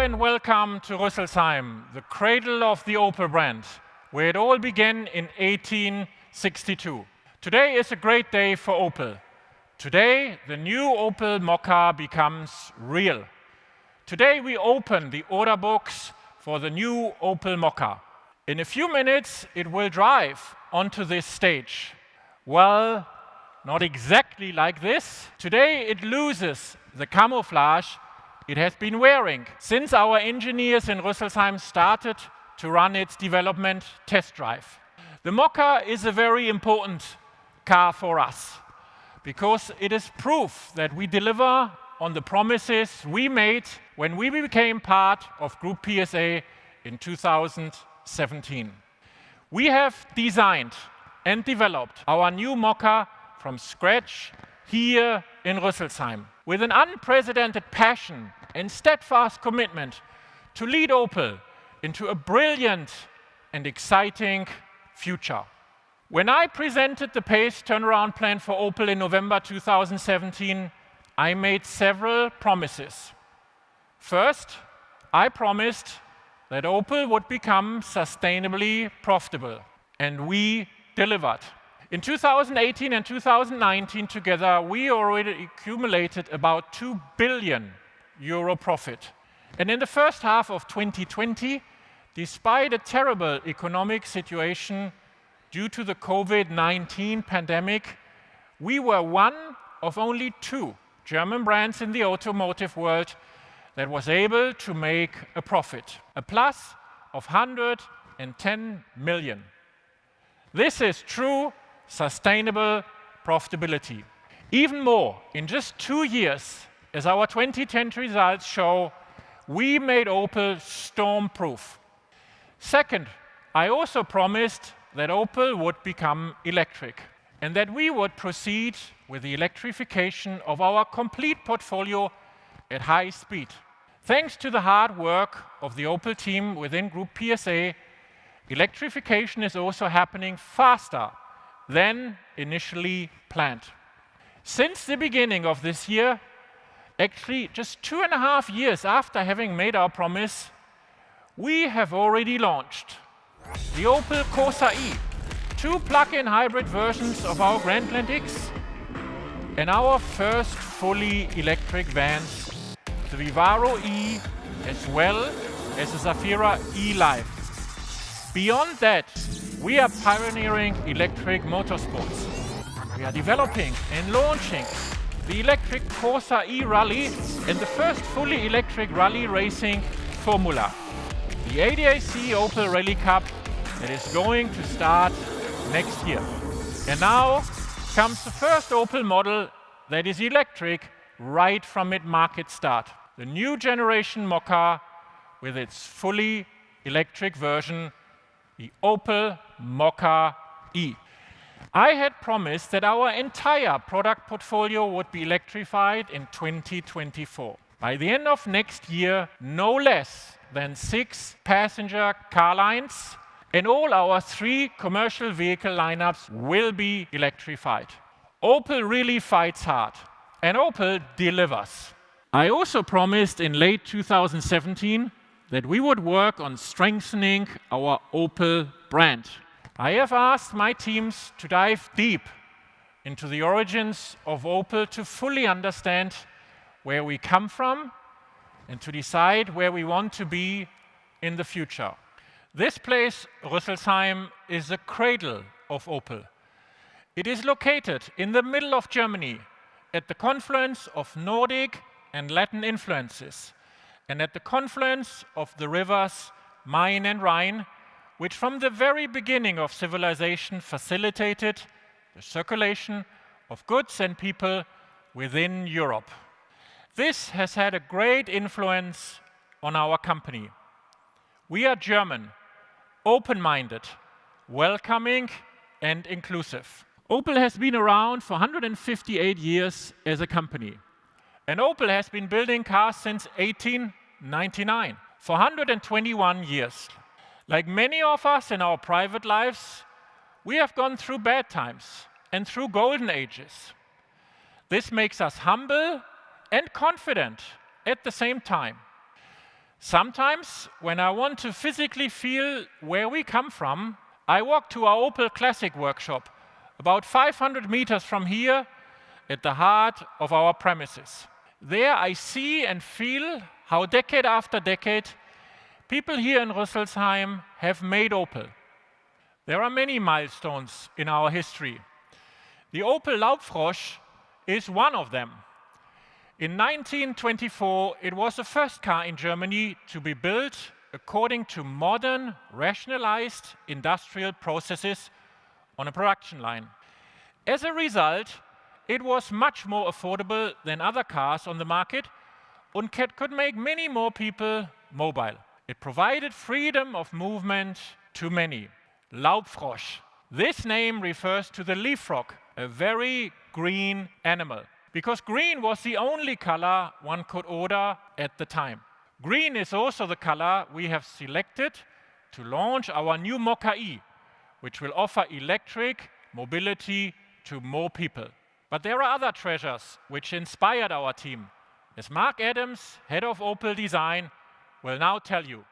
and welcome to Rüsselsheim, the cradle of the Opel brand, where it all began in 1862. Today is a great day for Opel. Today, the new Opel Mokka becomes real. Today, we open the order books for the new Opel Mokka. In a few minutes, it will drive onto this stage. Well, not exactly like this. Today, it loses the camouflage it has been wearing since our engineers in Rüsselsheim started to run its development test drive. The Mokka is a very important car for us because it is proof that we deliver on the promises we made when we became part of Group PSA in 2017. We have designed and developed our new Mokka from scratch here in Rüsselsheim with an unprecedented passion and steadfast commitment to lead Opel into a brilliant and exciting future. When I presented the PACE turnaround plan for Opel in November 2017, I made several promises. First, I promised that Opel would become sustainably profitable, and we delivered. In 2018 and 2019 together, we already accumulated about €2 billion profit. And in the first half of 2020, despite a terrible economic situation due to the COVID-19 pandemic, we were one of only two German brands in the automotive world that was able to make a profit, a plus of 110 million. This is true sustainable profitability. Even more, in just 2 years, as our 2010 results show, we made Opel storm-proof. Second, I also promised that Opel would become electric and that we would proceed with the electrification of our complete portfolio at high speed. Thanks to the hard work of the Opel team within Group PSA, electrification is also happening faster than initially planned. Since the beginning of this year, actually just 2.5 years after having made our promise, we have already launched the Opel Corsa E, 2 plug-in hybrid versions of our Grandland X, and our first fully electric vans, the Vivaro E, as well as the Zafira E-Life. Beyond that, we are pioneering electric motorsports. We are developing and launching the electric Corsa E Rally and the first fully electric rally racing formula, the ADAC Opel Rally Cup that is going to start next year. And now comes the first Opel model that is electric right from its market start, the new generation Mokka with its fully electric version, the Opel Mokka E. I had promised that our entire product portfolio would be electrified in 2024. By the end of next year, no less than 6 passenger car lines and all our 3 commercial vehicle lineups will be electrified. Opel really fights hard, and Opel delivers. I also promised in late 2017 that we would work on strengthening our Opel brand. I have asked my teams to dive deep into the origins of Opel to fully understand where we come from and to decide where we want to be in the future. This place, Rüsselsheim, is the cradle of Opel. It is located in the middle of Germany at the confluence of Nordic and Latin influences, and at the confluence of the rivers Main and Rhine, which from the very beginning of civilization facilitated the circulation of goods and people within Europe. This has had a great influence on our company. We are German, open-minded, welcoming, and inclusive. Opel has been around for 158 years as a company. And Opel has been building cars since 1899, for 121 years. Like many of us in our private lives, we have gone through bad times and through golden ages. This makes us humble and confident at the same time. Sometimes, when I want to physically feel where we come from, I walk to our Opel Classic workshop, about 500 meters from here, at the heart of our premises. There I see and feel how decade after decade, people here in Rüsselsheim have made Opel. There are many milestones in our history. The Opel Laubfrosch is one of them. In 1924, it was the first car in Germany to be built according to modern, rationalized industrial processes on a production line. As a result, it was much more affordable than other cars on the market and could make many more people mobile. It provided freedom of movement to many. Laubfrosch. This name refers to the leaf frog, a very green animal, because green was the only color one could order at the time. Green is also the color we have selected to launch our new Mokka E, which will offer electric mobility to more people. But there are other treasures which inspired our team, as Mark Adams, head of Opel Design, will now tell you.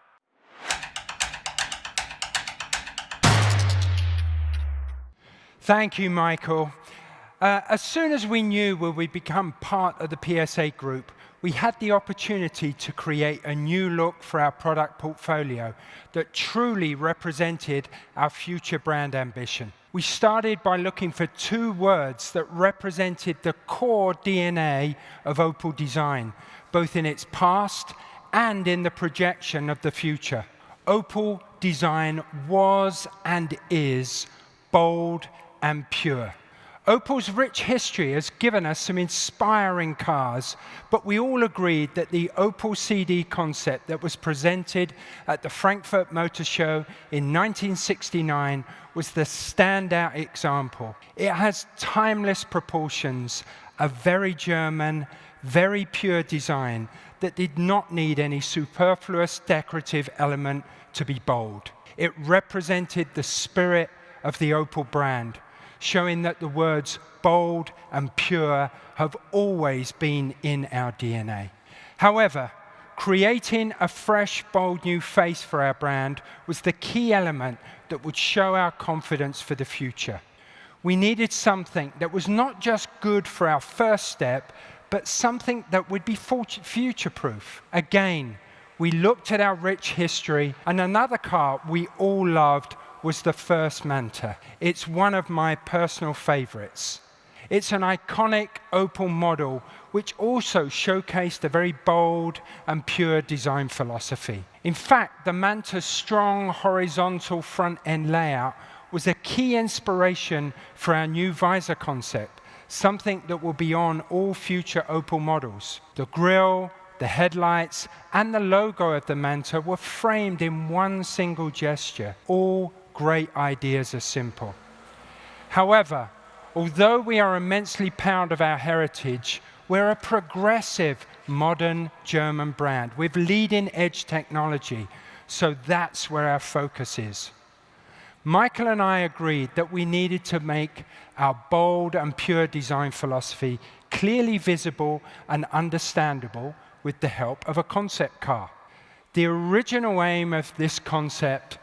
Thank you, Michael. As soon as we knew we would become part of the PSA group, we had the opportunity to create a new look for our product portfolio that truly represented our future brand ambition. We started by looking for two words that represented the core DNA of Opel design, both in its past and in the projection of the future. Opel design was and is bold and pure. Opel's rich history has given us some inspiring cars, but we all agreed that the Opel CD concept that was presented at the Frankfurt Motor Show in 1969 was the standout example. It has timeless proportions, a very German, very pure design that did not need any superfluous decorative element to be bold. It represented the spirit of the Opel brand, showing that the words bold and pure have always been in our DNA. However, creating a fresh, bold new face for our brand was the key element that would show our confidence for the future. We needed something that was not just good for our first step, but something that would be future-proof. Again, we looked at our rich history, and another car we all loved was the first Manta. It's one of my personal favorites. It's an iconic Opel model which also showcased a very bold and pure design philosophy. In fact, the Manta's strong horizontal front end layout was a key inspiration for our new visor concept, something that will be on all future Opel models. The grille, the headlights, and the logo of the Manta were framed in one single gesture. All great ideas are simple. However, although we are immensely proud of our heritage, we're a progressive, modern German brand with leading-edge technology, so that's where our focus is. Michael and I agreed that we needed to make our bold and pure design philosophy clearly visible and understandable with the help of a concept car. The original aim of this concept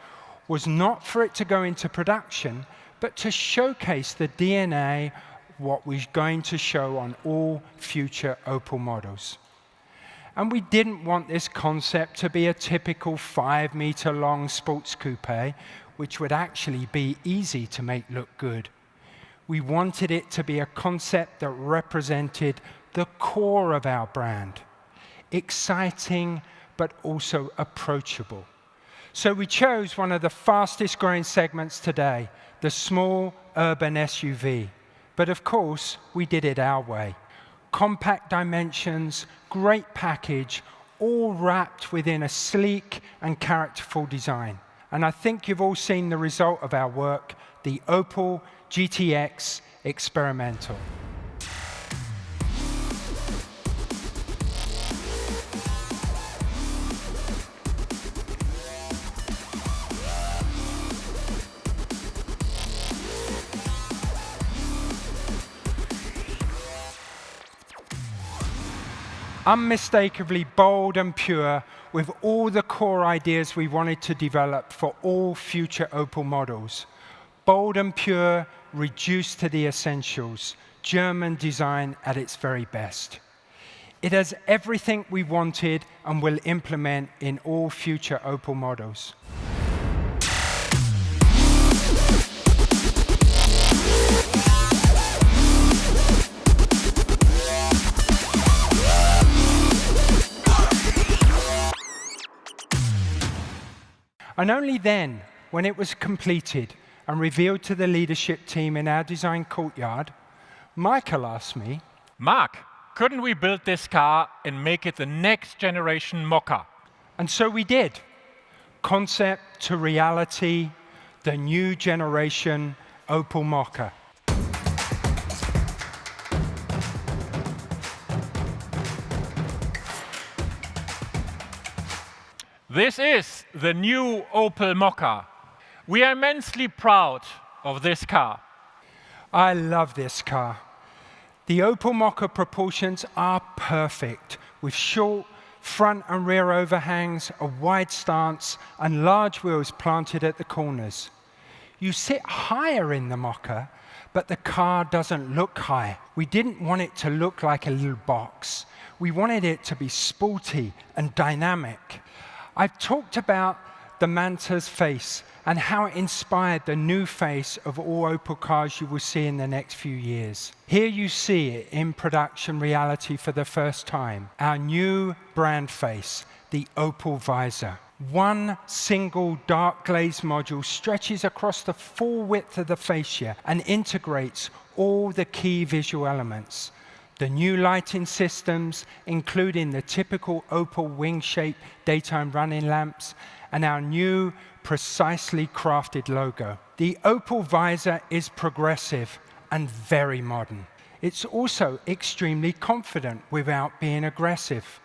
was not for it to go into production, but to showcase the DNA, what we're going to show on all future Opel models. And we didn't want this concept to be a typical 5-meter-long sports coupe, which would actually be easy to make look good. We wanted it to be a concept that represented the core of our brand, exciting but also approachable. So we chose one of the fastest growing segments today, the small urban SUV. But of course, we did it our way. Compact dimensions, great package, all wrapped within a sleek and characterful design. And I think you've all seen the result of our work, the Opel GTX Experimental. unmistakably bold and pure, with all the core ideas we wanted to develop for all future Opel models. Bold and pure, reduced to the essentials. German design at its very best. It has everything we wanted and will implement in all future Opel models. And only then, when it was completed and revealed to the leadership team in our design courtyard, Michael asked me, Mark, couldn't we build this car and make it the next generation Mokka? and so we did. Concept to reality, the new generation Opel Mokka. This is the new Opel Mokka. We are immensely proud of this car. I love this car. The Opel Mokka proportions are perfect, with short front and rear overhangs, a wide stance, and large wheels planted at the corners. You sit higher in the Mokka, but the car doesn't look high. We didn't want it to look like a little box. We wanted it to be sporty and dynamic. I've talked about the Manta's face and how it inspired the new face of all Opel cars you will see in the next few years. Here you see it in production reality for the first time. Our new brand face, the Opel visor. One single dark glaze module stretches across the full width of the fascia and integrates all the key visual elements. The new lighting systems, including the typical Opel wing-shaped daytime running lamps, and our new, precisely crafted logo. The Opel visor is progressive and very modern. It's also extremely confident without being aggressive.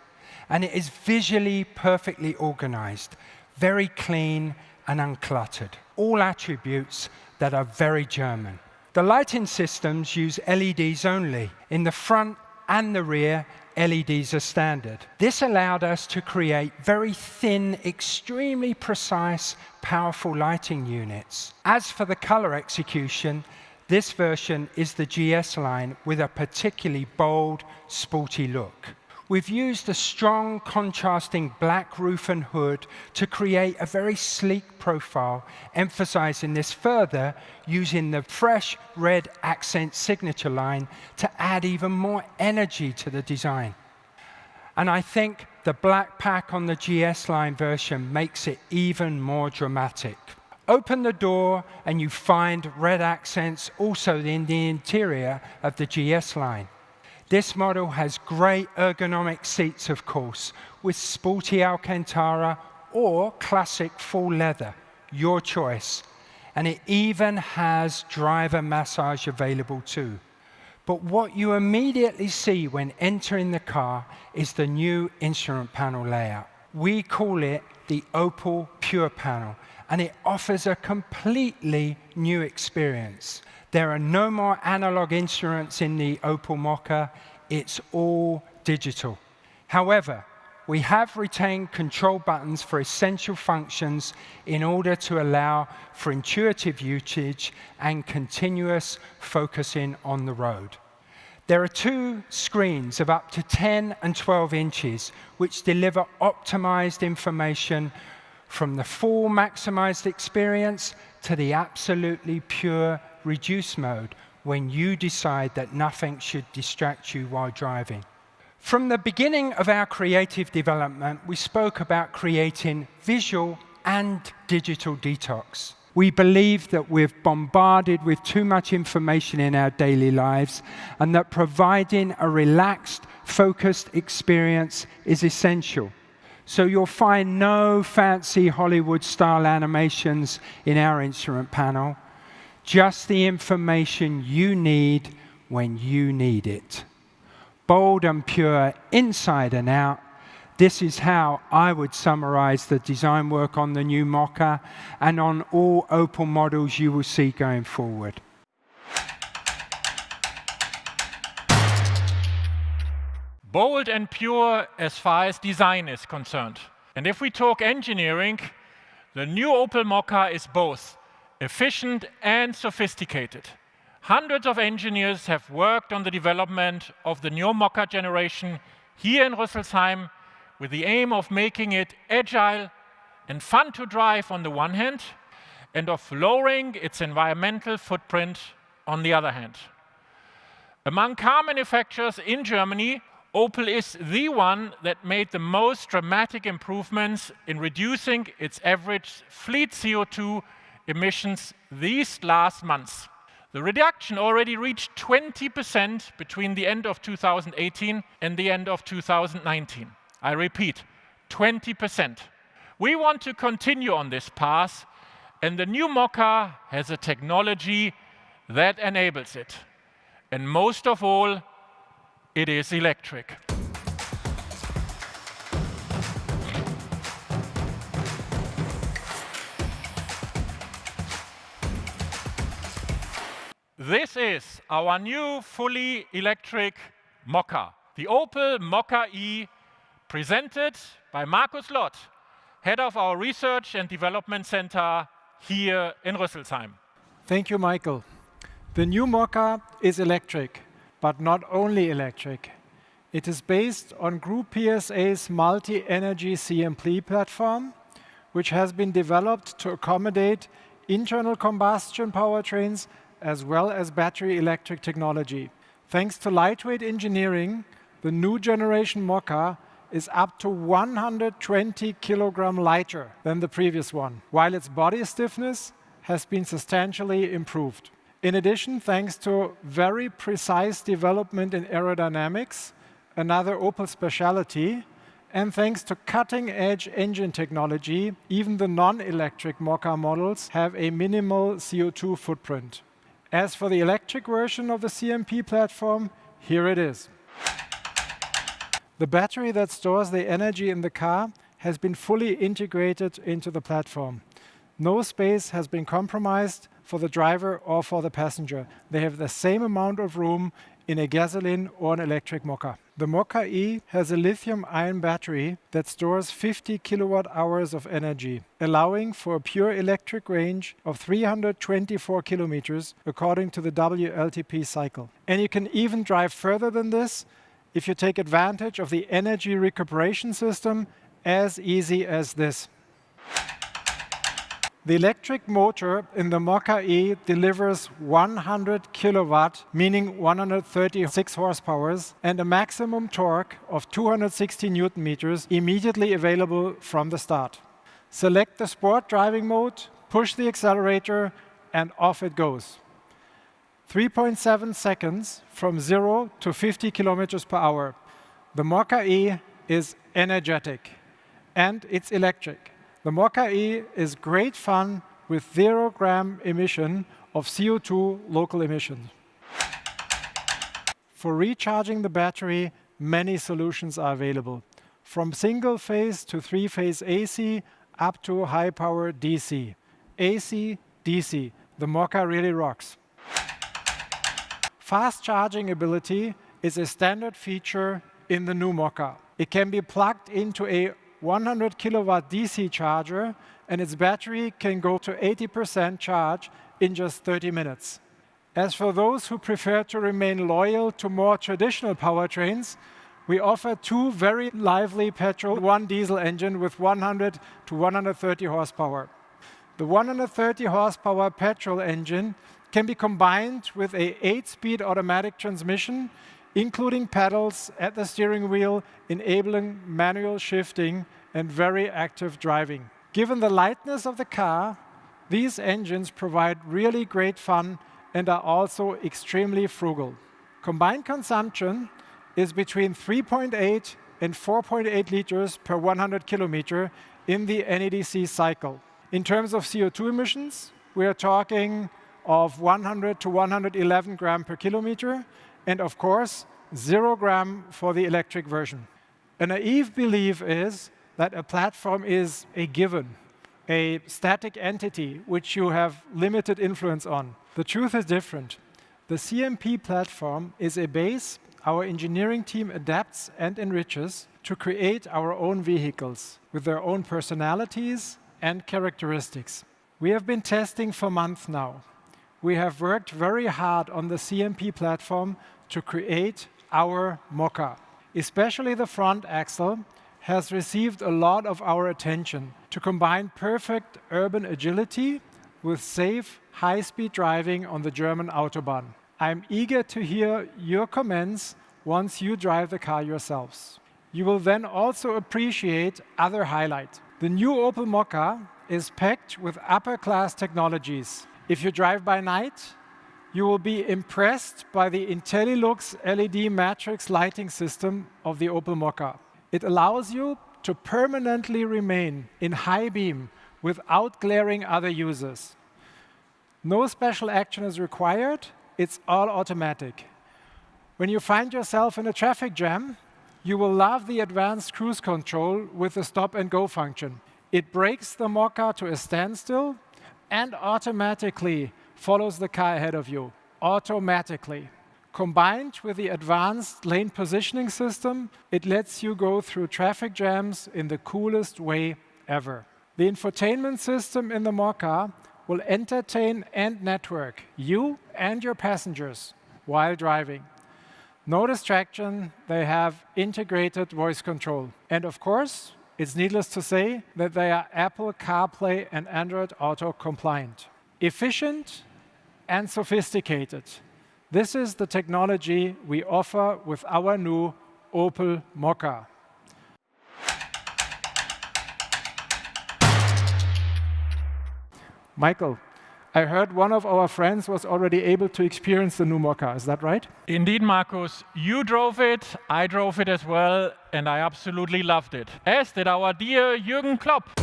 And it is visually perfectly organized, very clean and uncluttered. All attributes that are very German. The lighting systems use LEDs only. In the front and the rear, LEDs are standard. This allowed us to create very thin, extremely precise, powerful lighting units. As for the color execution, this version is the GS-Line with a particularly bold, sporty look. We've used a strong, contrasting black roof and hood to create a very sleek profile, emphasizing this further using the fresh red accent signature line to add even more energy to the design. And I think the black pack on the GS-Line version makes it even more dramatic. Open the door and you find red accents also in the interior of the GS-Line. This model has great ergonomic seats, of course, with sporty Alcantara or classic full leather, your choice. And it even has driver massage available too. But what you immediately see when entering the car is the new instrument panel layout. We call it the Opel Pure Panel, and it offers a completely new experience. There are no more analog instruments in the Opel Mokka. It's all digital. However, we have retained control buttons for essential functions in order to allow for intuitive usage and continuous focusing on the road. There are two screens of up to 10 and 12 inches, which deliver optimized information from the full maximized experience to the absolutely pure reduce mode when you decide that nothing should distract you while driving. From the beginning of our creative development, we spoke about creating visual and digital detox. We believe that we're bombarded with too much information in our daily lives and that providing a relaxed, focused experience is essential. So you'll find no fancy Hollywood-style animations in our instrument panel. Just the information you need when you need it. Bold and pure inside and out. This is how I would summarize the design work on the new Mokka and on all Opel models you will see going forward. bold and pure as far as design is concerned. And if we talk engineering, the new Opel Mokka is both efficient and sophisticated. Hundreds of engineers have worked on the development of the new Mokka generation here in Rüsselsheim with the aim of making it agile and fun to drive on the one hand, and of lowering its environmental footprint on the other hand. Among car manufacturers in Germany, Opel is the one that made the most dramatic improvements in reducing its average fleet CO2 emissions these last months. The reduction already reached 20% between the end of 2018 and the end of 2019. I repeat, 20%. We want to continue on this path, and the new Mokka has a technology that enables it. And most of all, it is electric. This is our new fully electric Mokka, the Opel Mokka-e, presented by Markus Lott, head of our Research and Development Center here in Rüsselsheim. Thank you, Michael. The new Mokka is electric, but not only electric. It is based on Group PSA's multi-energy CMP platform, which has been developed to accommodate internal combustion powertrains as well as battery electric technology. Thanks to lightweight engineering, the new generation Mokka is up to 120 kilogram lighter than the previous one, while its body stiffness has been substantially improved. In addition, thanks to very precise development in aerodynamics, another Opel specialty, and thanks to cutting-edge engine technology, even the non-electric Mokka models have a minimal CO2 footprint. As for the electric version of the CMP platform, here it is. The battery that stores the energy in the car has been fully integrated into the platform. No space has been compromised for the driver or for the passenger. They have the same amount of room in a gasoline or an electric Mokka. The Mokka-e has a lithium-ion battery that stores 50 kilowatt hours of energy, allowing for a pure electric range of 324 kilometers according to the WLTP cycle. And you can even drive further than this if you take advantage of the energy recuperation system, as easy as this. The electric motor in the Mokka-e delivers 100 kilowatt, meaning 136 horsepower, and a maximum torque of 260 newton meters immediately available from the start. Select the sport driving mode, push the accelerator, and off it goes. 3.7 seconds from 0 to 50 kilometers per hour. The Mokka-e is energetic, and it's electric. The Mokka-e is great fun with 0 gram emission of CO2 local emissions. For recharging the battery, many solutions are available, from single-phase to 3-phase AC up to high-power DC. AC, DC, the Mokka really rocks. Fast charging ability is a standard feature in the new Mokka. It can be plugged into a 100 kilowatt DC charger, and its battery can go to 80% charge in just 30 minutes. As for those who prefer to remain loyal to more traditional powertrains, we offer 2 very lively petrol, 1 diesel engine with 100 to 130 horsepower. The 130 horsepower petrol engine can be combined with a 8-speed automatic transmission, including pedals at the steering wheel, enabling manual shifting and very active driving. Given the lightness of the car, these engines provide really great fun and are also extremely frugal. Combined consumption is between 3.8 and 4.8 liters per 100 kilometer in the NEDC cycle. In terms of CO2 emissions, we are talking of 100 to 111 gram per kilometer, and of course, 0 gram for the electric version. A naive belief is that a platform is a given, a static entity which you have limited influence on. The truth is different. The CMP platform is a base our engineering team adapts and enriches to create our own vehicles with their own personalities and characteristics. We have been testing for months now. We have worked very hard on the CMP platform to create our Mokka. Especially the front axle has received a lot of our attention to combine perfect urban agility with safe, high-speed driving on the German Autobahn. I'm eager to hear your comments once you drive the car yourselves. You will then also appreciate other highlights. The new Opel Mokka is packed with upper-class technologies. If you drive by night, you will be impressed by the IntelliLux LED matrix lighting system of the Opel Mokka. It allows you to permanently remain in high beam without glaring other users. No special action is required, it's all automatic. When you find yourself in a traffic jam, you will love the advanced cruise control with the stop and go function. It brakes the Mokka to a standstill and automatically follows the car ahead of you, automatically. Combined with the advanced lane positioning system, it lets you go through traffic jams in the coolest way ever. The infotainment system in the Mokka will entertain and network you and your passengers while driving. No distraction, they have integrated voice control. And of course, it's needless to say that they are Apple CarPlay and Android Auto compliant. Efficient and sophisticated. This is the technology we offer with our new Opel Mokka. Michael, I heard one of our friends was already able to experience the new Mokka. Is that right? Indeed, Markus, you drove it, I drove it as well, and I absolutely loved it, as did our dear Jürgen Klopp.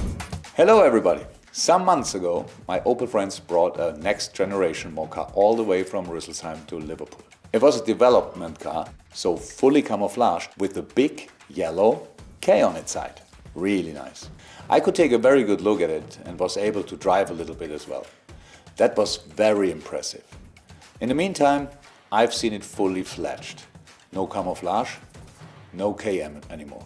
Hello everybody. Some months ago, my Opel friends brought a next generation Mokka all the way from Rüsselsheim to Liverpool. It was a development car, so fully camouflaged with a big yellow K on its side. Really nice. I could take a very good look at it and was able to drive a little bit as well. That was very impressive. In the meantime, I've seen it fully fledged. No camouflage, no KM anymore.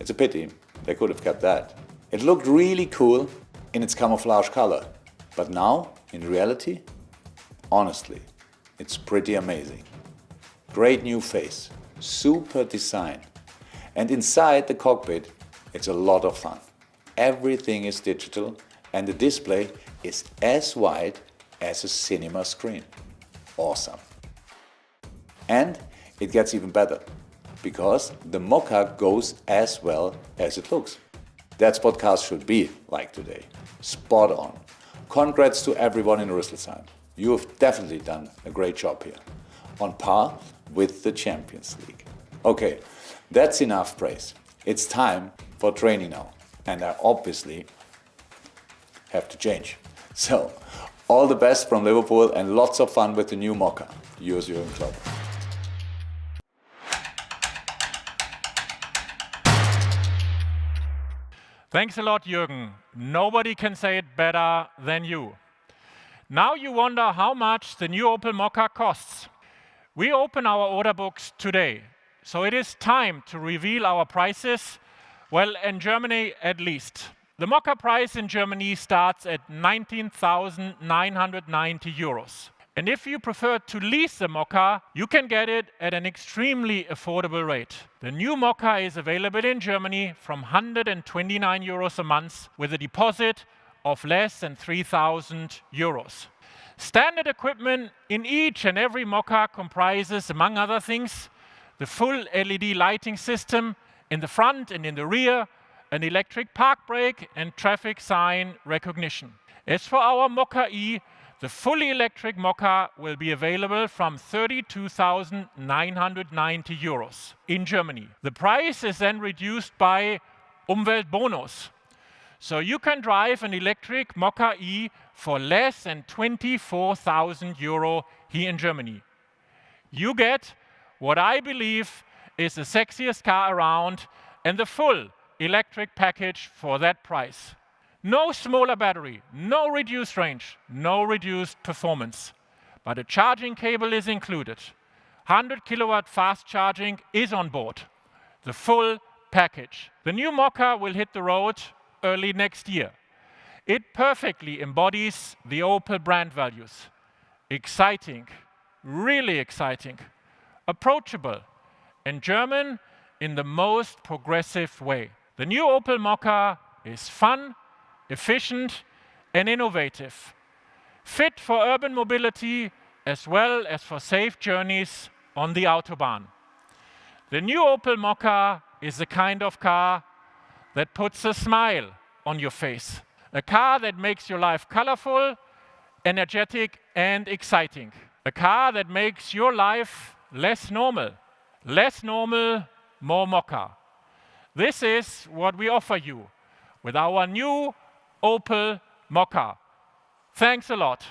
It's a pity, they could have kept that. It looked really cool in its camouflage color, but now, in reality, honestly, it's pretty amazing. Great new face, super design, and inside the cockpit, it's a lot of fun. Everything is digital and the display is as wide as a cinema screen. Awesome. And it gets even better, because the Mokka goes as well as it looks. That's what cars should be like today. Spot on. Congrats to everyone in Rüsselsheim. You have definitely done a great job here. On par with the Champions League. Okay, that's enough praise. It's time for training now. And I obviously have to change. So, all the best from Liverpool and lots of fun with the new Mokka. Yours, Jürgen Klopp. Thanks a lot, Jürgen. Nobody can say it better than you. Now you wonder how much the new Opel Mokka costs. We open our order books today, so it is time to reveal our prices, well, in Germany at least. The Mokka price in Germany starts at 19,990 euros. And if you prefer to lease the Mokka, you can get it at an extremely affordable rate. The new Mokka is available in Germany from 129 euros a month with a deposit of less than 3,000 euros. Standard equipment in each and every Mokka comprises, among other things, the full LED lighting system in the front and in the rear, an electric park brake and traffic sign recognition. As for our Mokka E, the fully electric Mokka will be available from 32,990 euros in Germany. The price is then reduced by Umweltbonus. So you can drive an electric Mokka E for less than 24,000 euro here in Germany. You get what I believe is the sexiest car around and the full electric package for that price. No smaller battery, no reduced range, no reduced performance. But a charging cable is included. 100 kilowatt fast charging is on board. The full package. The new Mokka will hit the road early next year. It perfectly embodies the Opel brand values. Exciting, really exciting, approachable, and German in the most progressive way. The new Opel Mokka is fun, efficient, and innovative. Fit for urban mobility as well as for safe journeys on the Autobahn. The new Opel Mokka is the kind of car that puts a smile on your face. A car that makes your life colorful, energetic, and exciting. A car that makes your life less normal. Less normal, more Mokka. This is what we offer you with our new Opel Mokka. Thanks a lot.